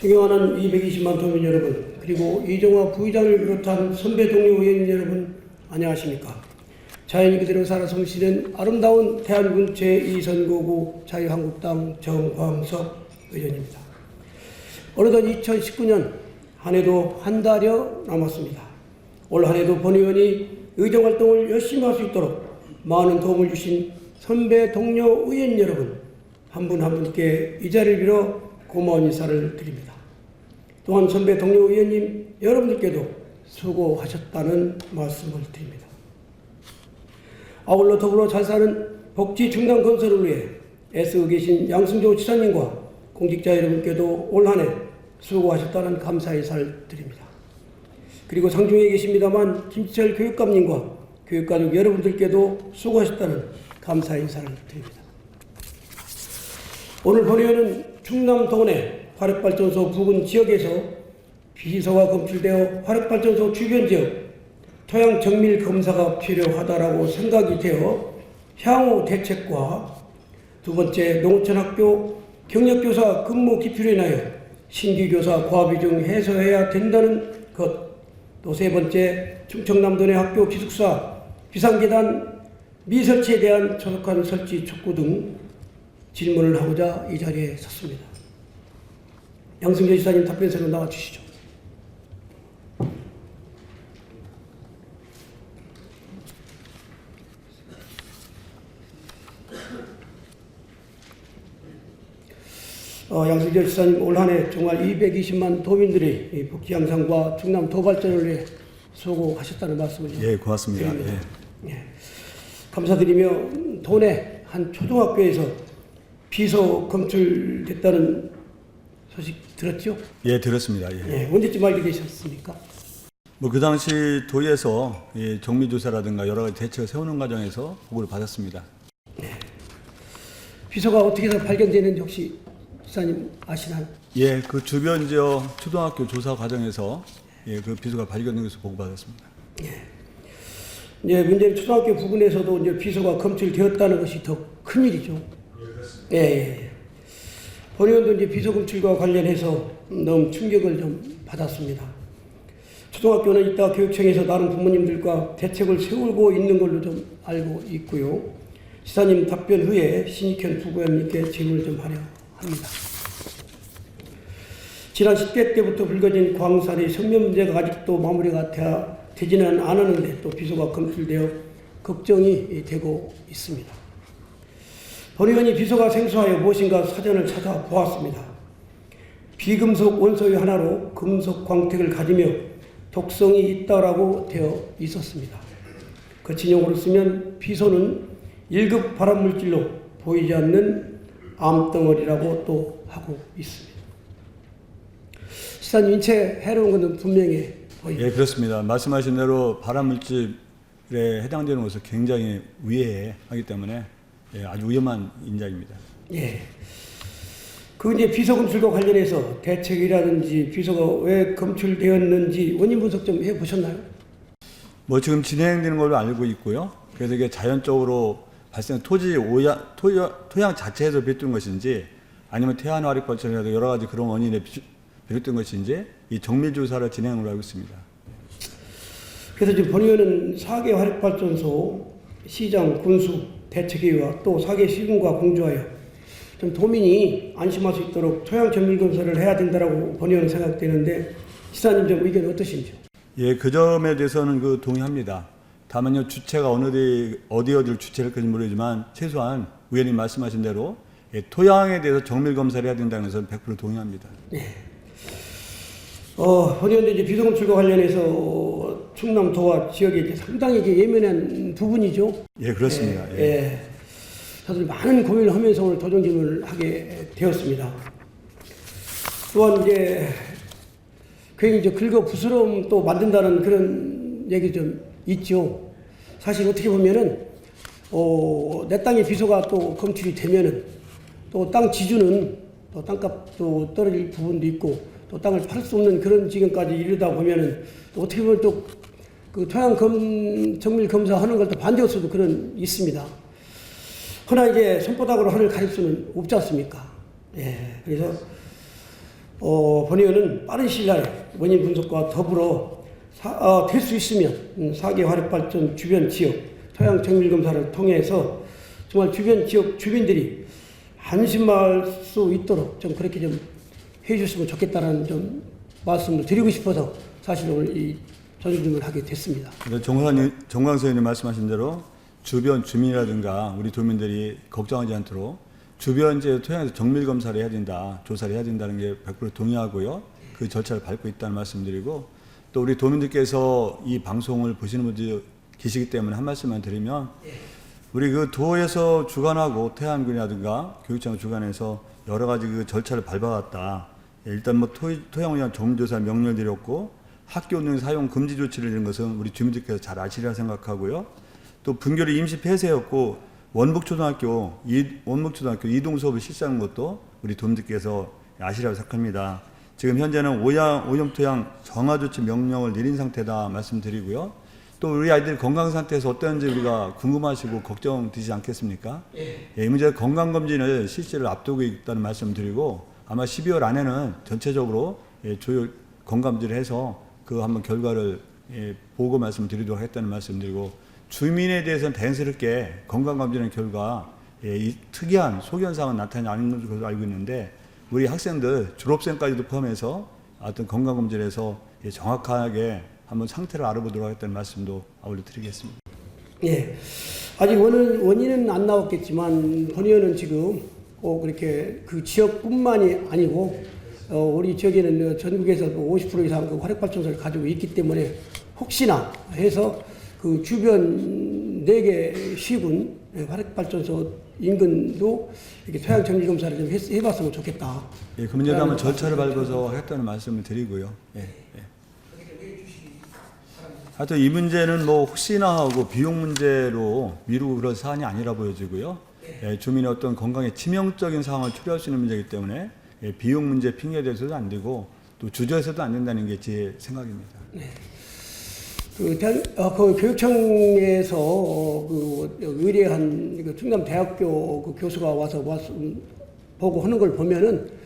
존경하는 220만 도민 여러분, 그리고 이종화 부의장을 비롯한 선배 동료 의원님 여러분, 안녕하십니까. 자연이 그대로 살아 숨쉬는 아름다운 대한군 제2선거구 자유한국당 정광석 의원입니다. 어느덧 2019년 한 해도 한 달여 남았습니다. 올 한 해도 본 의원이 의정활동을 열심히 할 수 있도록 많은 도움을 주신 선배 동료 의원 여러분, 한 분 한 분께 이 자리를 빌어 고마운 인사를 드립니다. 또한 선배 동료 의원님 여러분들께도 수고하셨다는 말씀을 드립니다. 아울러 더불어 잘 사는 복지 중단 건설을 위해 애쓰고 계신 양승조 지사님과 공직자 여러분께도 올 한 해 수고하셨다는 감사의 인사를 드립니다. 그리고 상중에 계십니다만 김치철 교육감님과 교육가족 여러분들께도 수고하셨다는 감사의 인사를 드립니다. 오늘 본 의원은 충남 도내 화력발전소 부근 지역에서 비서가 검출되어 화력발전소 주변 지역 토양 정밀 검사가 필요하다라고 생각이 되어 향후 대책과 두 번째 농어촌학교 경력교사 근무 기필로 인하여 신규교사 과비중 해소해야 된다는 것, 또 세 번째 충청남도 내 학교 기숙사 비상계단 미설치에 대한 조속한 설치 촉구 등 질문을 하고자 이 자리에 섰습니다. 양승조 지사님 답변서로 나와주시죠. 양승조 지사님, 올 한 해 정말 220만 도민들이 복지 향상과 충남 도발전을 위해 수고하셨다는 말씀을 예, 고맙습니다. 예. 감사드리며 도내 한 초등학교에서 비서 검출됐다는 소식 들었죠? 예, 들었습니다. 예. 언제쯤 알게 되셨습니까? 그 당시 도에서 정밀조사라든가 여러 가지 대책을 세우는 과정에서 보고를 받았습니다. 비서가 어떻게 해서 발견되는지 혹시 지사님 아시나요? 예, 그 주변 지역 초등학교 조사 과정에서 그 비서가 발견된 것을 보고받았습니다. 문제는 초등학교 부근에서도 이제 비서가 검출되었다는 것이 더 큰일이죠. 예. 본 의원도 이제 비서 검출과 관련해서 너무 충격을 좀 받았습니다. 초등학교는 이따 교육청에서 다른 부모님들과 대책을 세우고 있는 걸로 좀 알고 있고요. 지사님 답변 후에 신익현 부부장님께 질문을 좀 하려 합니다. 지난 10대 때부터 불거진 광산의 성면 문제가 아직도 마무리가 되지는 않았는데 또 비서가 검출되어 걱정이 되고 있습니다. 본 의원이 비서가 생소하여 무엇인가 사전을 찾아보았습니다. 비금속 원소의 하나로 금속 광택을 가지며 독성이 있다라고 되어 있었습니다. 거친 용어로 쓰면 비소는 1급 발암물질로 보이지 않는 암덩어리라고 또 하고 있습니다. 시사님, 인체 해로운 것은 분명히 보입니다. 예, 그렇습니다. 말씀하신 대로 발암물질에 해당되는 것을 굉장히 위해하기 때문에 아주 위험한 인자입니다. 예. 그 이제 비서 검출과 관련해서 대책이라든지 비서가 왜 검출되었는지 원인 분석 좀 해보셨나요? 지금 진행되는 걸로 알고 있고요. 그래서 이게 자연적으로 발생 토양 자체에서 비롯된 것인지 아니면 태안 화력 발전이라도 여러 가지 그런 원인에 비롯된 것인지 이 정밀 조사를 진행한 걸로 알고 있습니다. 그래서 지금 본 의원은 4개 화력 발전소 시장 군수 대책회의와 또 4개 시군과 공조하여 좀 도민이 안심할 수 있도록 토양 정밀 검사를 해야 된다라고 본 의원은 생각되는데 지사님 좀 의견 어떠신지요? 예, 그 점에 대해서는 동의합니다. 다만요, 주체가 어디를 주체를 할지 모르지만 최소한 의원님 말씀하신 대로 토양에 대해서 정밀 검사를 해야 된다는 것은 100% 동의합니다. 네. 본 의원도 이제 비서 검출과 관련해서 충남도와 지역에 이제 상당히 예민한 부분이죠. 예, 그렇습니다. 저도 많은 고민을 하면서 오늘 도정 질문을 하게 되었습니다. 또한 이제 괜히 이제 긁어 부스럼 또 만든다는 그런 얘기 좀 있죠. 사실 어떻게 보면은 내 땅에 비서가 또 검출이 되면은 또 땅 지주는 또 땅값도 떨어질 부분도 있고 또 땅을 팔 수 없는 그런 지경까지 이르다 보면은 또 어떻게 보면 또 그 토양 정밀 검사하는 걸 또 반대할 수도 그런 있습니다. 그러나 이제 손바닥으로 하늘 가릴 수는 없지 않습니까? 그래서 본의원은 빠른 시일 내에 원인 분석과 더불어 될 수 있으면 4개 화력발전 주변 지역 토양 정밀 검사를 통해서 정말 주변 지역 주민들이 안심할 수 있도록 좀 그렇게 좀 해주셨으면 좋겠다라는 좀 말씀을 드리고 싶어서 사실 오늘 이 전주를 하게 됐습니다. 정광수 의원님 말씀하신 대로 주변 주민이라든가 우리 도민들이 걱정하지 않도록 주변 지역 토양에서 정밀 검사를 해야 된다, 조사를 해야 된다는 게 100% 동의하고요. 그 절차를 밟고 있다는 말씀드리고 또 우리 도민들께서 이 방송을 보시는 분들이 계시기 때문에 한 말씀만 드리면 우리 그 도에서 주관하고 태안군이라든가 교육청 주관해서 여러 가지 그 절차를 밟아왔다. 일단 뭐 토양을 위한 전문조사 명령을 드렸고 학교 운영 사용 금지 조치를 내린 것은 우리 주민들께서 잘 아시리라 생각하고요. 또 분교를 임시 폐쇄했고 원북초등학교 이동 수업을 실시하는 것도 우리 도민들께서 아시라고 생각합니다. 지금 현재는 오염토양 정화조치 명령을 내린 상태다 말씀드리고요. 또 우리 아이들 건강 상태에서 어떤지 우리가 궁금하시고 걱정되지 않겠습니까? 이 문제 건강검진을 실시를 앞두고 있다는 말씀드리고 아마 12월 안에는 전체적으로 조율 건강검진을 해서 그 한번 결과를 보고 말씀드리도록 하겠다는 말씀드리고 주민에 대해서는 자연스럽게 건강검진의 결과 이 특이한 소견상은 나타나지 않는 것으로 알고 있는데 우리 학생들 졸업생까지도 포함해서 어떤 건강검진에서 정확하게 한번 상태를 알아보도록 하겠다는 말씀도 아울러 드리겠습니다. 예, 아직 원인은 안 나왔겠지만 본의원은 지금 그렇게 그 지역뿐만이 아니고 우리 지역에는 전국에서 50% 이상 그 화력발전소를 가지고 있기 때문에 혹시나 해서 그 주변 4개 시군 화력발전소 인근도 이렇게 토양 정밀 검사를 좀 해봤으면 좋겠다. 예, 그 문제도 한번 절차를 밟아서 하겠다는 말씀을 드리고요. 예. 하여튼 이 문제는 뭐 혹시나 하고 비용 문제로 미루고 그럴 사안이 아니라 보여지고요. 주민의 어떤 건강에 치명적인 상황을 초래할 수 있는 문제이기 때문에 비용 문제 핑계대서도 안 되고 또 주저해서도 안 된다는 게 제 생각입니다. 네. 그 교육청에서 의뢰한 그 충남대학교 그 교수가 와서 보고 하는 걸 보면은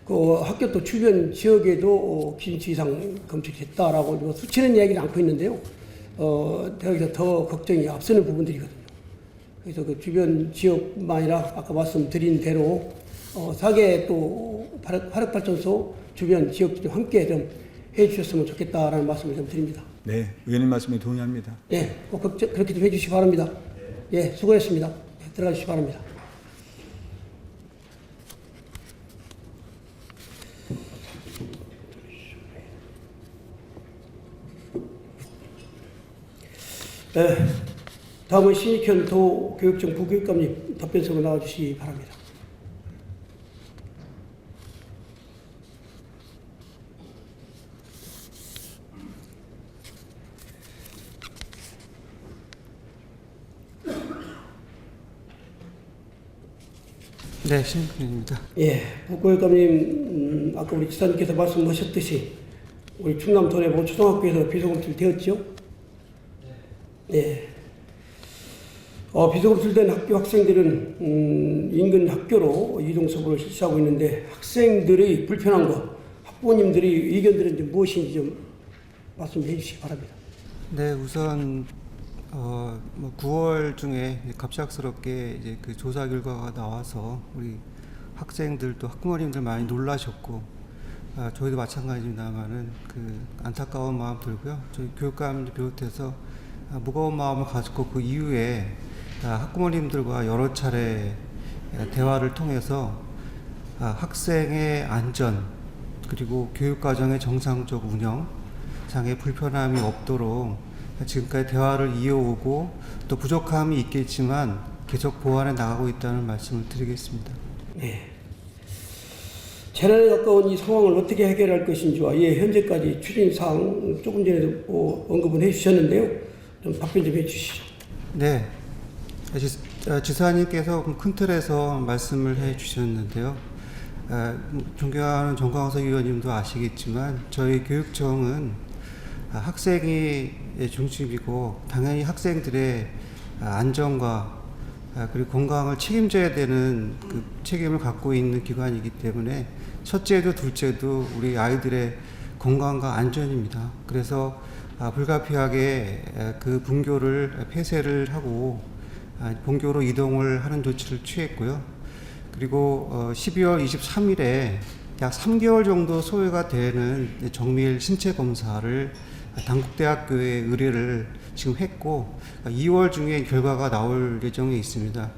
그 학교 또 주변 지역에도 기준치 이상 검출했다라고 수치는 이야기는 않고 있는데요. 대학에서 더 걱정이 앞서는 부분들이거든요. 그래서 그 주변 지역만 아니라 아까 말씀드린 대로 4개 또 화력발전소 주변 지역도 함께 좀 해주셨으면 좋겠다라는 말씀을 좀 드립니다. 네, 의원님 말씀에 동의합니다. 네, 꼭 그렇게 좀 해주시기 바랍니다. 예, 수고했습니다. 네, 들어가 주시기 바랍니다. 네, 다음은 신익현 도교육청 부교육감님 답변서로 나와주시기 바랍니다. 네, 신익현입니다. 예, 부교육감님, 아까 우리 지사님께서 말씀하셨듯이 우리 충남 도내보 초등학교에서 비소검출 되었죠? 네. 비소검출된 학교 학생들은 인근 학교로 이동 수업을 실시하고 있는데 학생들의 불편한 것, 학부모님들의 의견들은 좀 무엇인지 좀 말씀해 주시기 바랍니다. 네, 우선 9월 중에 갑작스럽게 이제 그 조사 결과가 나와서 우리 학생들도 학부모님들 많이 놀라셨고 저희도 마찬가지입니다만은 그 안타까운 마음 들고요. 저희 교육감들 비롯해서 무거운 마음을 가지고 그 이후에 학부모님들과 여러 차례 대화를 통해서 학생의 안전 그리고 교육과정의 정상적 운영 장애 불편함이 없도록 지금까지 대화를 이어오고 또 부족함이 있겠지만 계속 보완해 나가고 있다는 말씀을 드리겠습니다. 네. 재난에 가까운 이 상황을 어떻게 해결할 것인지와 현재까지 추진사항 조금 전에도 언급은 해주셨는데요. 좀 답변 좀 해주시죠. 네. 지사님께서 큰 틀에서 말씀을 해주셨는데요. 존경하는 정광석 의원님도 아시겠지만 저희 교육청은 학생이 중심이고 당연히 학생들의 안전과 그리고 건강을 책임져야 되는 그 책임을 갖고 있는 기관이기 때문에 첫째도 둘째도 우리 아이들의 건강과 안전입니다. 그래서 불가피하게 그 분교를 폐쇄를 하고 본교로 이동을 하는 조치를 취했고요. 그리고 12월 23일에 약 3개월 정도 소요가 되는 정밀 신체 검사를 단국대학교에 의뢰를 지금 했고 2월 중에 결과가 나올 예정에 있습니다.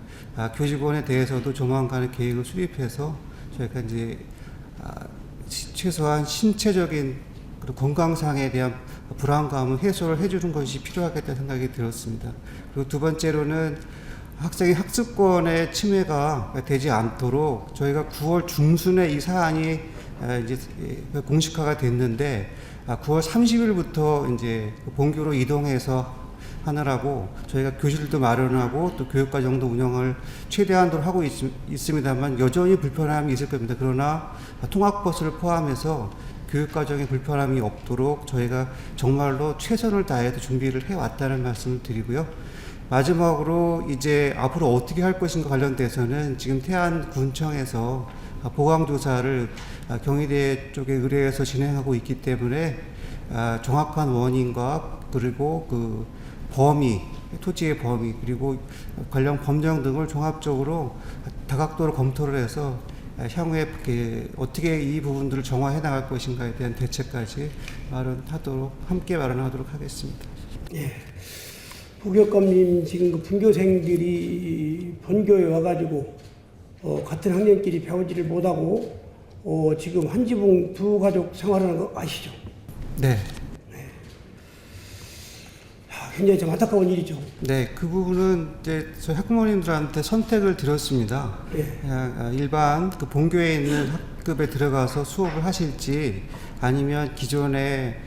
교직원에 대해서도 조만간에 계획을 수립해서 저희가 이제 최소한 신체적인 건강상에 대한 불안감을 해소를 해주는 것이 필요하겠다는 생각이 들었습니다. 그리고 두 번째로는 학생의 학습권의 침해가 되지 않도록 저희가 9월 중순에 이 사안이 이제 공식화가 됐는데 9월 30일부터 이제 본교로 이동해서 하느라고 저희가 교실도 마련하고 또 교육과정도 운영을 최대한으로 하고 있습니다만 여전히 불편함이 있을 겁니다. 그러나 통학버스를 포함해서 교육과정에 불편함이 없도록 저희가 정말로 최선을 다해서 준비를 해왔다는 말씀을 드리고요. 마지막으로 이제 앞으로 어떻게 할 것인가 관련돼서는 지금 태안군청에서 보강조사를 경희대 쪽에 의뢰해서 진행하고 있기 때문에 정확한 원인과 그리고 그 범위, 토지의 범위 그리고 관련 법령 등을 종합적으로 다각도로 검토를 해서 향후에 어떻게 이 부분들을 정화해 나갈 것인가에 대한 대책까지 함께 마련하도록 하겠습니다. 예. 부교감님 지금 그 분교생들이 본교에 와가지고 같은 학년끼리 배우지를 못하고 지금 한 지붕 두 가족 생활하는 거 아시죠? 네. 굉장히 좀 안타까운 일이죠. 네, 그 부분은 이제 저희 학부모님들한테 선택을 드렸습니다. 예. 일반 그 본교에 있는 학급에 들어가서 수업을 하실지 아니면 기존에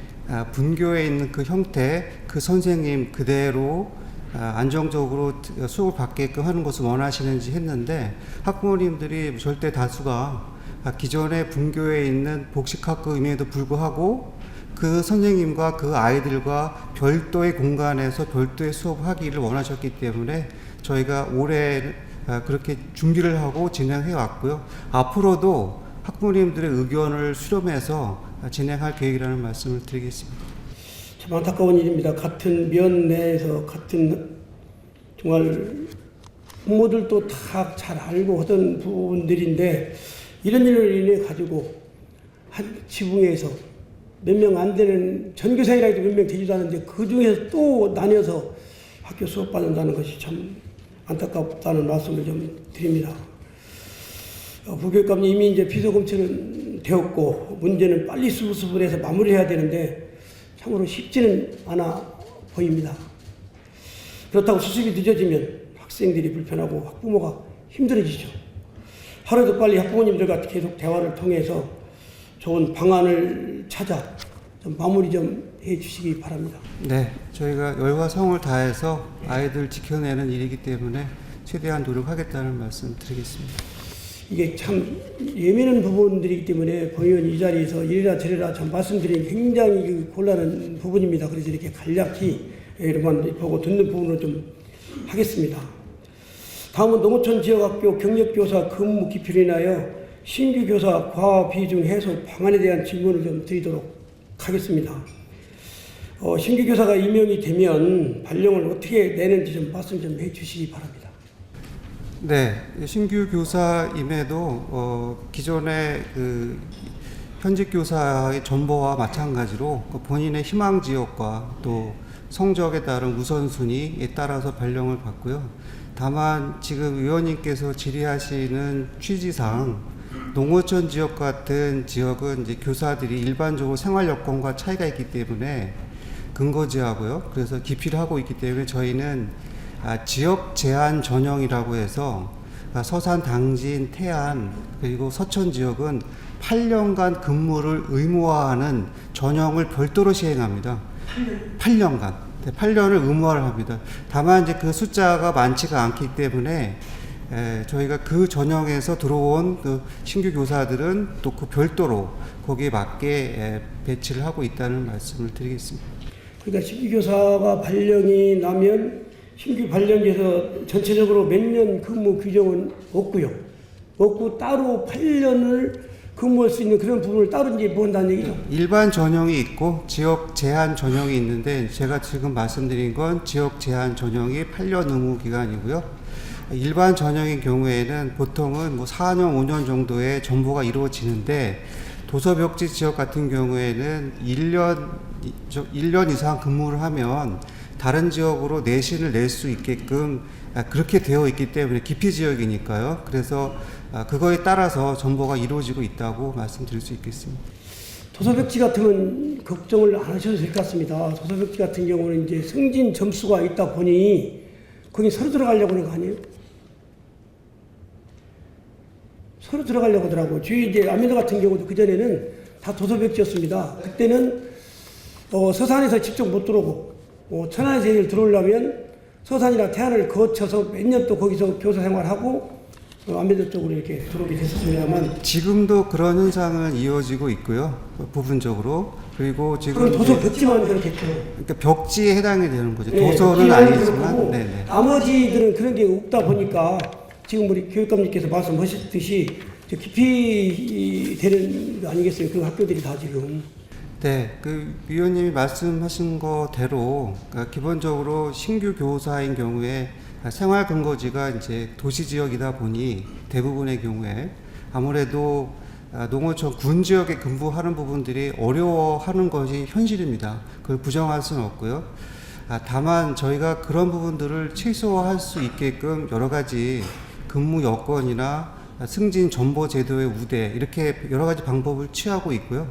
분교에 있는 그 형태, 그 선생님 그대로 안정적으로 수업을 받게끔 하는 것을 원하시는지 했는데 학부모님들이 절대 다수가 기존의 분교에 있는 복식학급임에도 불구하고 그 선생님과 그 아이들과 별도의 공간에서 별도의 수업하기를 원하셨기 때문에 저희가 올해 그렇게 준비를 하고 진행해 왔고요. 앞으로도 학부모님들의 의견을 수렴해서 진행할 계획이라는 말씀을 드리겠습니다. 참 안타까운 일입니다. 같은 면 내에서 같은 정말 부모들도 다 잘 알고 하던 부분들인데 이런 일을 인해 가지고 한 지붕에서 몇 명 안 되는 전교생이라 해도 몇 명 되지도 않은데 그 중에서 또 나뉘어서 학교 수업 받는다는 것이 참 안타깝다는 말씀을 좀 드립니다. 부교육감님 이미 이제 비서검찰은 되었고 문제는 빨리 수습을 해서 마무리해야 되는데 참으로 쉽지는 않아 보입니다. 그렇다고 수습이 늦어지면 학생들이 불편하고 학부모가 힘들어지죠. 하루도 빨리 학부모님들과 계속 대화를 통해서 좋은 방안을 찾아 좀 마무리 좀 해주시기 바랍니다. 네, 저희가 열과 성을 다해서 아이들 지켜내는 일이기 때문에 최대한 노력하겠다는 말씀 드리겠습니다. 이게 참 예민한 부분들이기 때문에 본의원 이 자리에서 이래라 저래라 참 말씀드리기 굉장히 곤란한 부분입니다. 그래서 이렇게 간략히 이렇게만 보고 듣는 부분으로 좀 하겠습니다. 다음은 농어촌 지역학교 경력교사 근무 기피로 인하여 신규 교사 과와 비중 해소 방안에 대한 질문을 좀 드리도록 하겠습니다. 신규 교사가 임명이 되면 발령을 어떻게 내는지 좀 말씀 좀 해주시기 바랍니다. 네, 신규 교사임에도 기존의 그 현직 교사의 전보와 마찬가지로 본인의 희망 지역과 또 성적에 따른 우선순위에 따라서 발령을 받고요. 다만 지금 의원님께서 질의하시는 취지상 농어촌 지역 같은 지역은 이제 교사들이 일반적으로 생활 여건과 차이가 있기 때문에 근거지하고요. 그래서 기피를 하고 있기 때문에 저희는 지역 제한 전형이라고 해서 서산, 당진, 태안 그리고 서천 지역은 8년간 근무를 의무화하는 전형을 별도로 시행합니다. 8년간. 8년을 의무화를 합니다. 다만 이제 그 숫자가 많지가 않기 때문에 저희가 그 전형에서 들어온 그 신규 교사들은 또 그 별도로 거기에 맞게 배치를 하고 있다는 말씀을 드리겠습니다. 그러니까 신규 교사가 발령이 나면 신규 발령에서 전체적으로 몇 년 근무 규정은 없고요. 없고 따로 8년을 근무할 수 있는 그런 부분을 따로 이제 모은다는 얘기죠. 일반 전형이 있고 지역 제한 전형이 있는데 제가 지금 말씀드린 건 지역 제한 전형이 8년 의무 기간이고요. 일반 전형인 경우에는 보통은 뭐 4년, 5년 정도의 전보가 이루어지는데 도서벽지 지역 같은 경우에는 1년 이상 근무를 하면 다른 지역으로 내신을 낼 수 있게끔 그렇게 되어 있기 때문에 기피 지역이니까요. 그래서 그거에 따라서 전보가 이루어지고 있다고 말씀드릴 수 있겠습니다. 도서벽지 같으면 걱정을 안 하셔도 될 것 같습니다. 도서벽지 같은 경우는 이제 승진 점수가 있다 보니 거기 서로 들어가려고 하는 거 아니에요? 서로 들어가려고 하더라고. 주위 이제 아미노 같은 경우도 그전에는 다 도서벽지였습니다. 그때는 서산에서 직접 못 들어오고 천안에서 얘를 들어오려면 서산이나 태안을 거쳐서 몇 년 또 거기서 교사 생활하고 안배도 쪽으로 이렇게 들어오게 됐었습니다만 지금도 그런 현상은 이어지고 있고요. 부분적으로. 그리고 지금 그럼 도서 벽지만 그렇겠죠. 그러니까 벽지에 해당이 되는 거죠. 네, 도서는 아니지만 네네. 나머지들은 그런 게 없다 보니까 지금 우리 교육감님께서 말씀하셨듯이 깊이 되는 거 아니겠어요? 그 학교들이 다 지금. 네, 그 위원님이 말씀하신 거대로 그러니까 기본적으로 신규 교사인 경우에 생활 근거지가 이제 도시 지역이다 보니 대부분의 경우에 아무래도 농어촌 군 지역에 근무하는 부분들이 어려워하는 것이 현실입니다. 그걸 부정할 수는 없고요. 다만 저희가 그런 부분들을 최소화할 수 있게끔 여러 가지 근무 여건이나 승진 전보 제도의 우대 이렇게 여러 가지 방법을 취하고 있고요.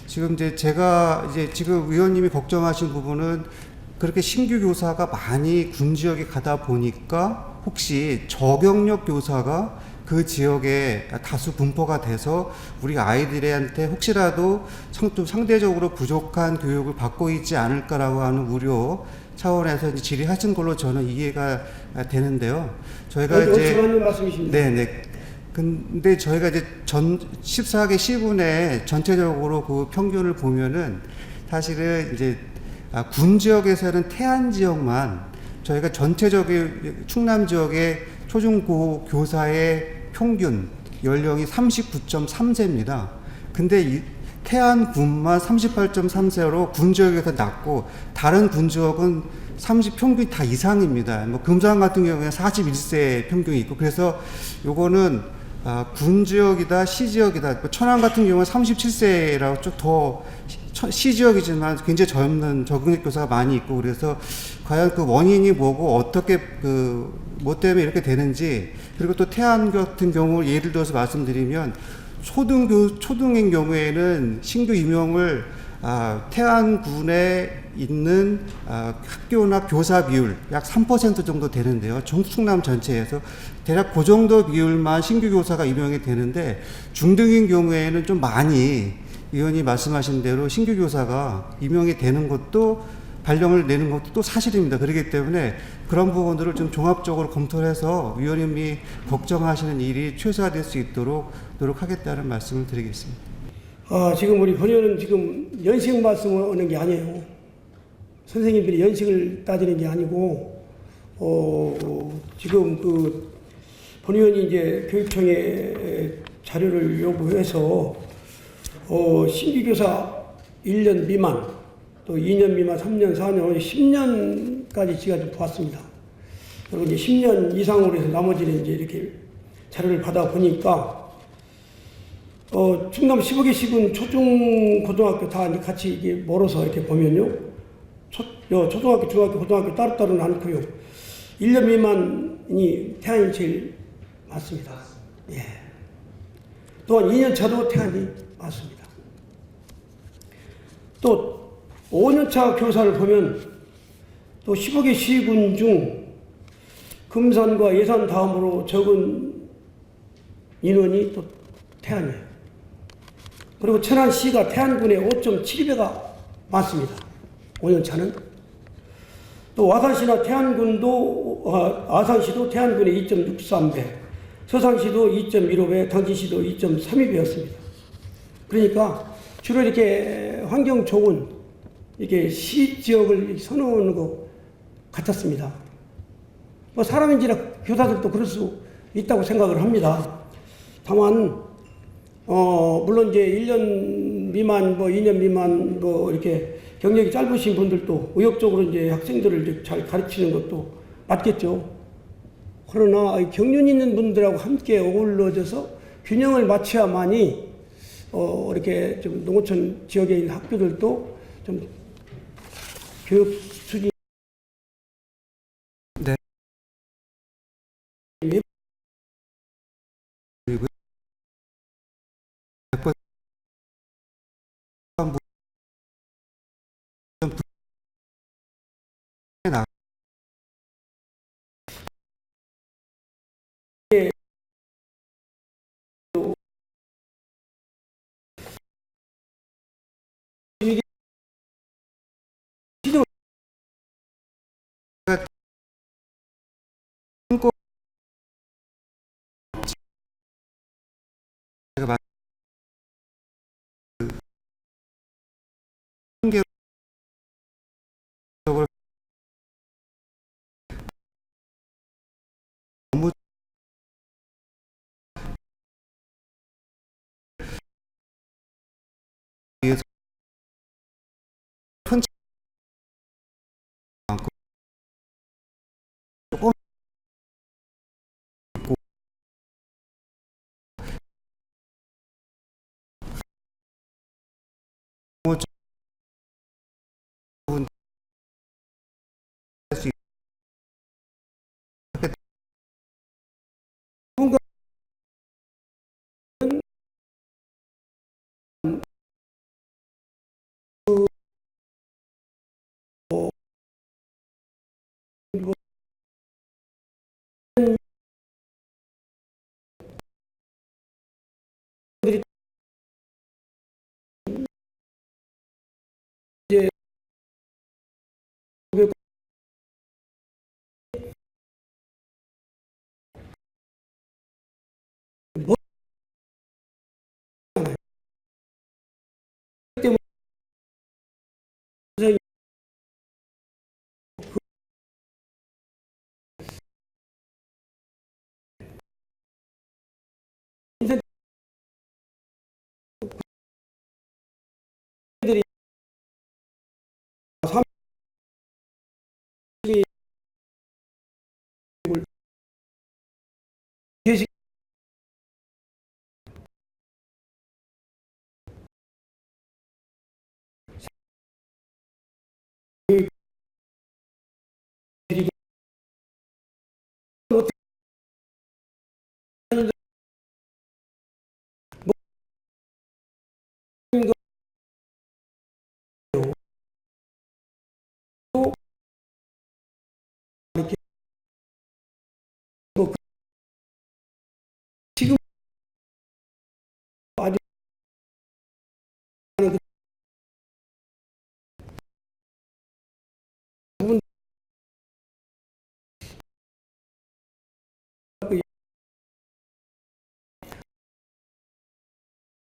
지금 이제 제가 이제 지금 위원님이 걱정하신 부분은 그렇게 신규 교사가 많이 군 지역에 가다 보니까 혹시 저경력 교사가 그 지역에 다수 분포가 돼서 우리 아이들한테 혹시라도 좀 상대적으로 부족한 교육을 받고 있지 않을까라고 하는 우려 차원에서 이제 질의하신 걸로 저는 이해가 되는데요. 저희가 이제 말씀이십니다. 네네. 근데 저희가 이제 14개 시군의 전체적으로 그 평균을 보면은 사실은 이제 군 지역에서는 태안 지역만 저희가 전체적인 충남 지역의 초중고 교사의 평균 연령이 39.3세입니다. 근데 이 태안군만 38.3세로 군 지역에서 낮고 다른 군 지역은 30 평균이 다 이상입니다. 뭐 금산 같은 경우에는 41세 평균이 있고 그래서 요거는 군 지역이다 시 지역이다. 천안 같은 경우는 37세라고 좀 더 시 지역이지만 굉장히 젊은 적응력 교사가 많이 있고 그래서 과연 그 원인이 뭐고 어떻게 뭐 때문에 이렇게 되는지 그리고 또 태안 같은 경우 예를 들어서 말씀드리면 초등인 경우에는 신규 임용을 태안군에 있는 학교나 교사 비율 약 3% 정도 되는데요. 충남 전체에서 대략 그 정도 비율만 신규 교사가 임용이 되는데 중등인 경우에는 좀 많이 위원이 말씀하신 대로 신규 교사가 임용이 되는 것도 발령을 내는 것도 또 사실입니다. 그렇기 때문에 그런 부분들을 좀 종합적으로 검토를 해서 위원님이 걱정하시는 일이 최소화될 수 있도록 노력하겠다는 말씀을 드리겠습니다. 지금 우리 본 의원은 지금 연식 말씀을 하는 게 아니에요. 선생님들이 연식을 따지는 게 아니고, 지금 본 의원이 이제 교육청에 자료를 요구해서, 신규 교사 1년 미만, 또 2년 미만, 3년, 4년, 10년까지 제가 좀 봤습니다. 그리고 이제 10년 이상으로 해서 나머지는 이제 이렇게 자료를 받아보니까, 충남 15개 시군 초중, 고등학교 다 같이 이게 멀어서 이렇게 보면요. 초등학교, 중학교, 고등학교 따로따로는 않고요. 1년 미만이 태안이 제일 많습니다. 예. 또한 2년 차도 태안이 많습니다. 또 5년차 교사를 보면 또 15개 시군 중 금산과 예산 다음으로 적은 인원이 또 태안이에요. 그리고 천안시가 태안군의 5.72배가 많습니다. 5년차는. 또 와산시나 태안군도, 아산시도 태안군의 2.63배, 서산시도 2.15배, 당진시도 2.32배였습니다. 그러니까 주로 이렇게 환경 좋은 이렇게 시 지역을 선호하는 것 같았습니다. 뭐 사람인지라 교사들도 그럴 수 있다고 생각을 합니다. 다만 물론 이제 1년 미만, 뭐 2년 미만, 뭐 이렇게 경력이 짧으신 분들도 의욕적으로 이제 학생들을 이제 잘 가르치는 것도 맞겠죠. 그러나 경륜 있는 분들하고 함께 어우러져서 균형을 맞춰야만이 이렇게 좀 농어촌 지역에 있는 학교들도 좀 교육 수준이 네. 그리고 100% 나 제가 개인적으로 업무 위해서 편치 않고 조금 있고 뭐좀 할수 있게 뭔가 이제 뭐 때문에 인생들이 계시 어떻게 하는데 뭐 이렇게 뭐 지금 아주 많은 그 부분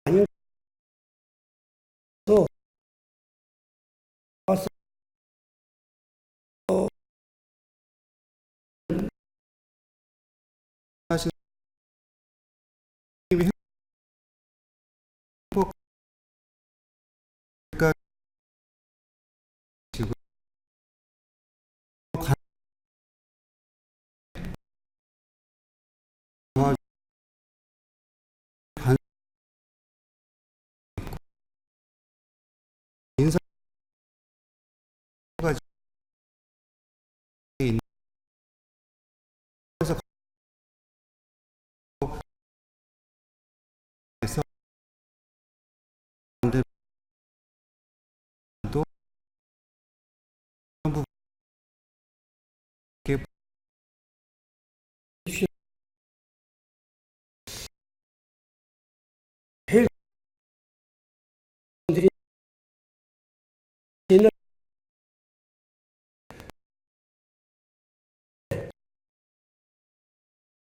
아니서 와서 하시는 행복할까 지금 도와주는 인사가 있는 그래서 에서 안 되는 또 부분 이렇게 제일 들이 옛날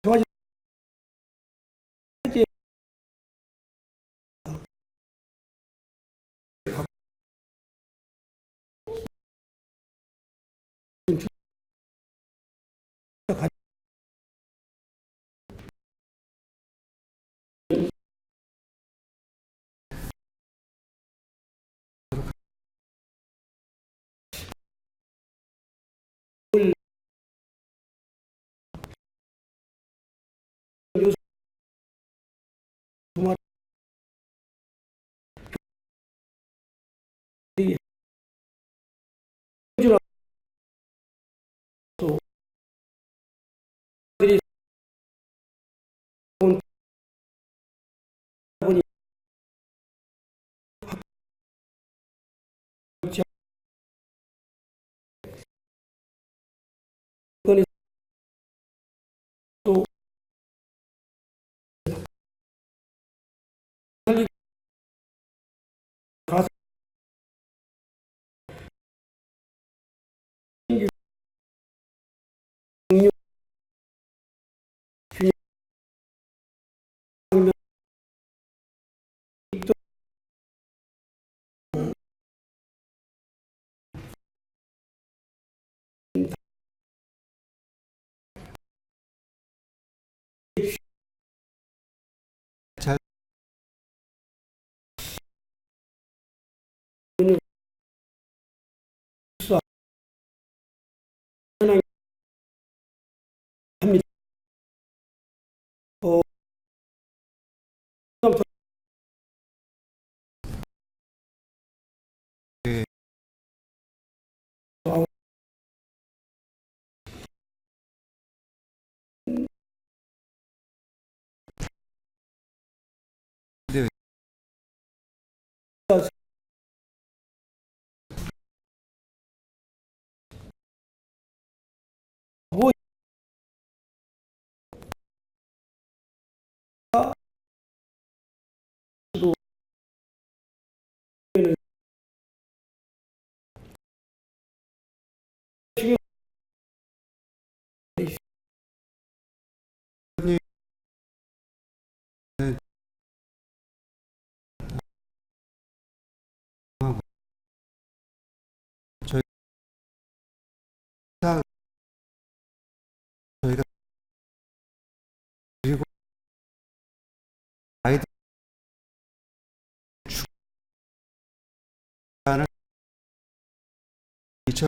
좋아지 뭐 저희 저희가 그리고 아이들 주간을 2천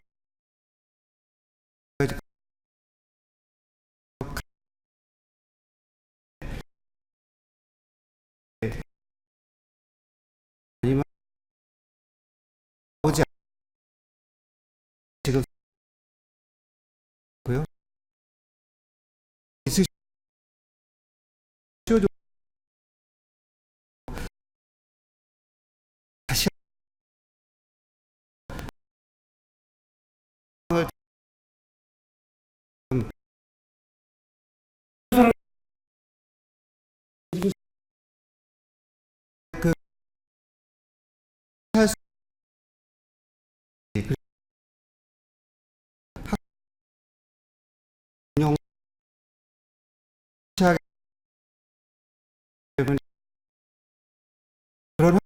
아니면 나오지 지금 고요. 있으시죠? 다시 그 할 수- 그 운영 시작하게 되면 그런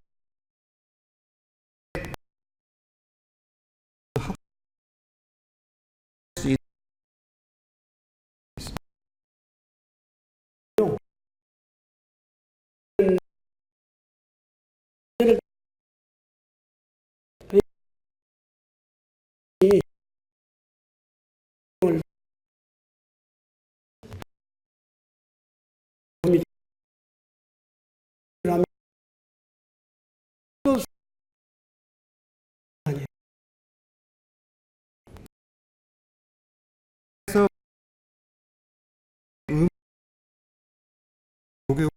할수 있는 그래서 목욕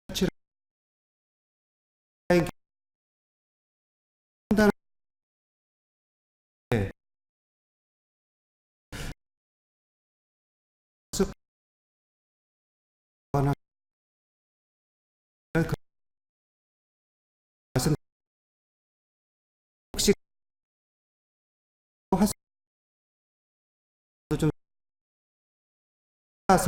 처치를 한다는 게 습관화 그 말씀 혹시 할수 좀 따서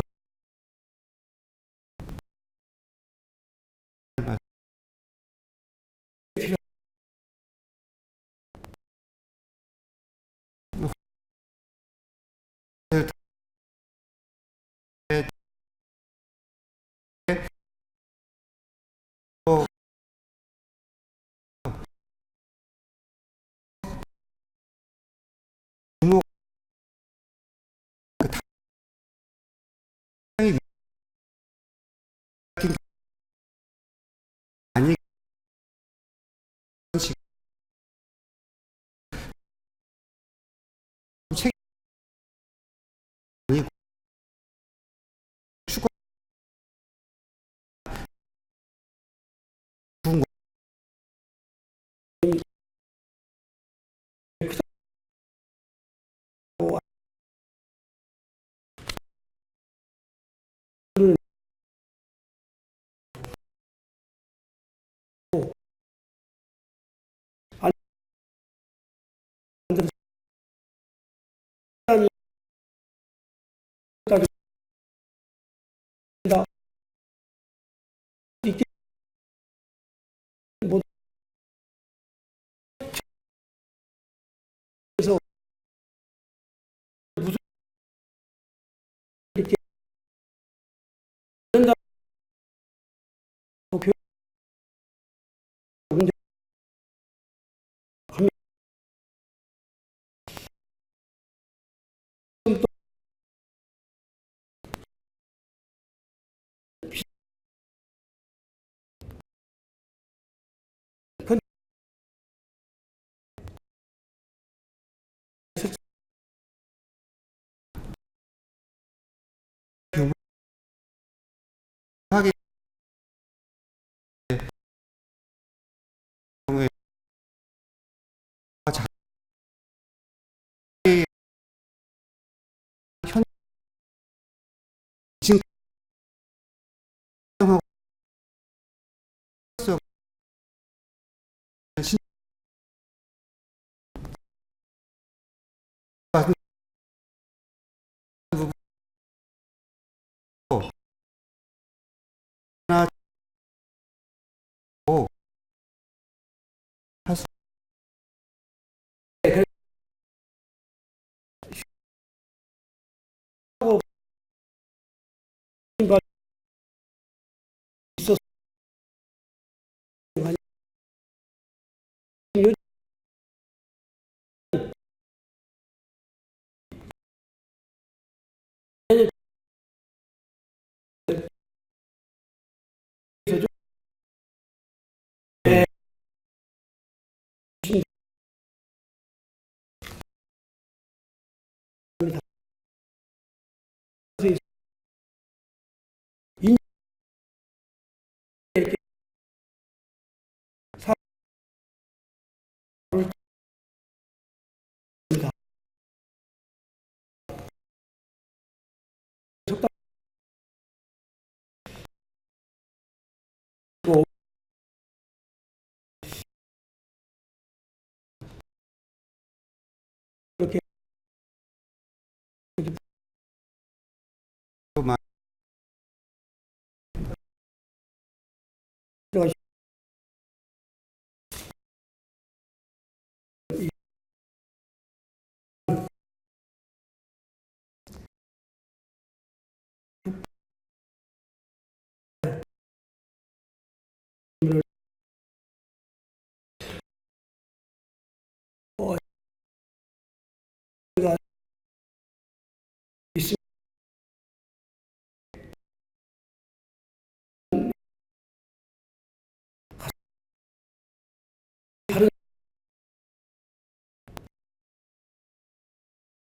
이렇게 사업을 합니다. 석달 이렇게 또 마- 들어가시 어, 가 있습니다. 다른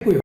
고요.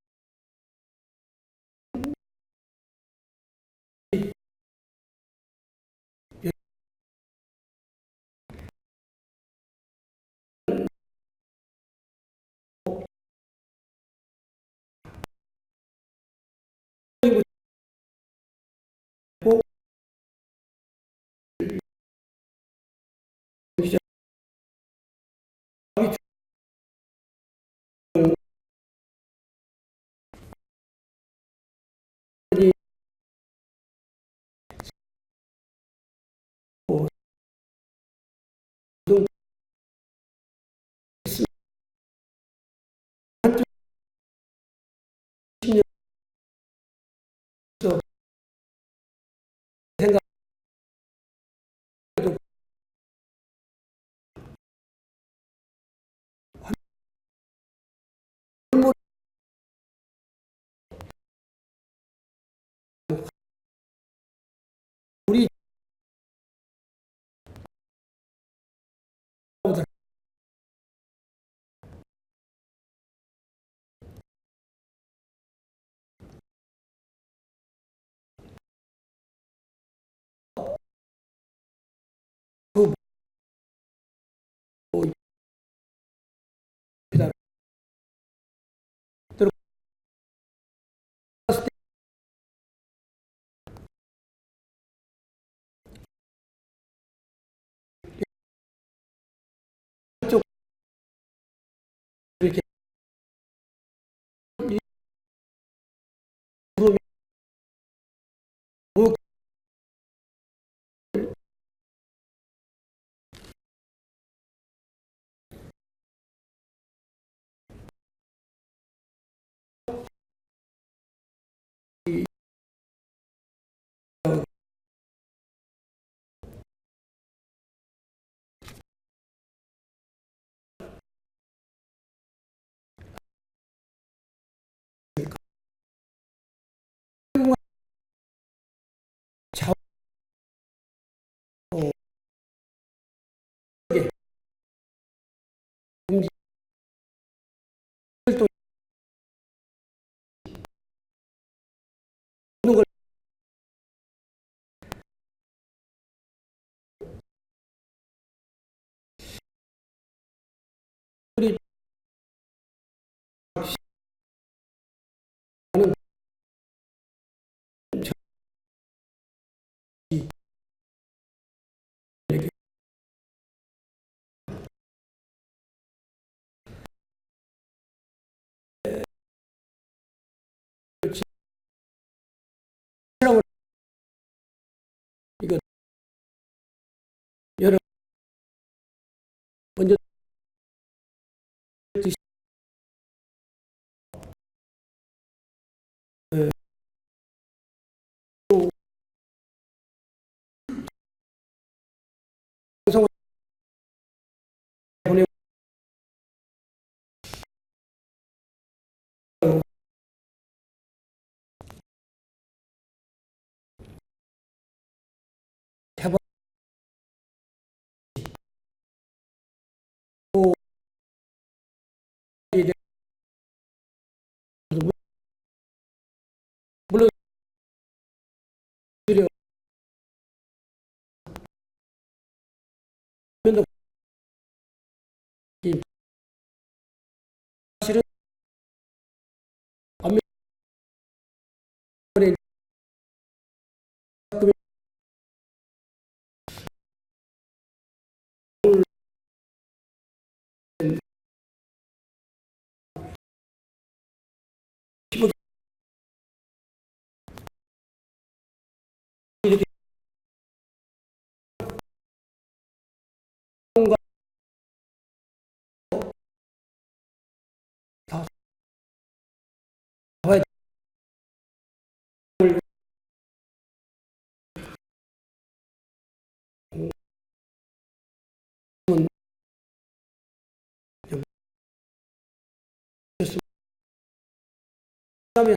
그다음에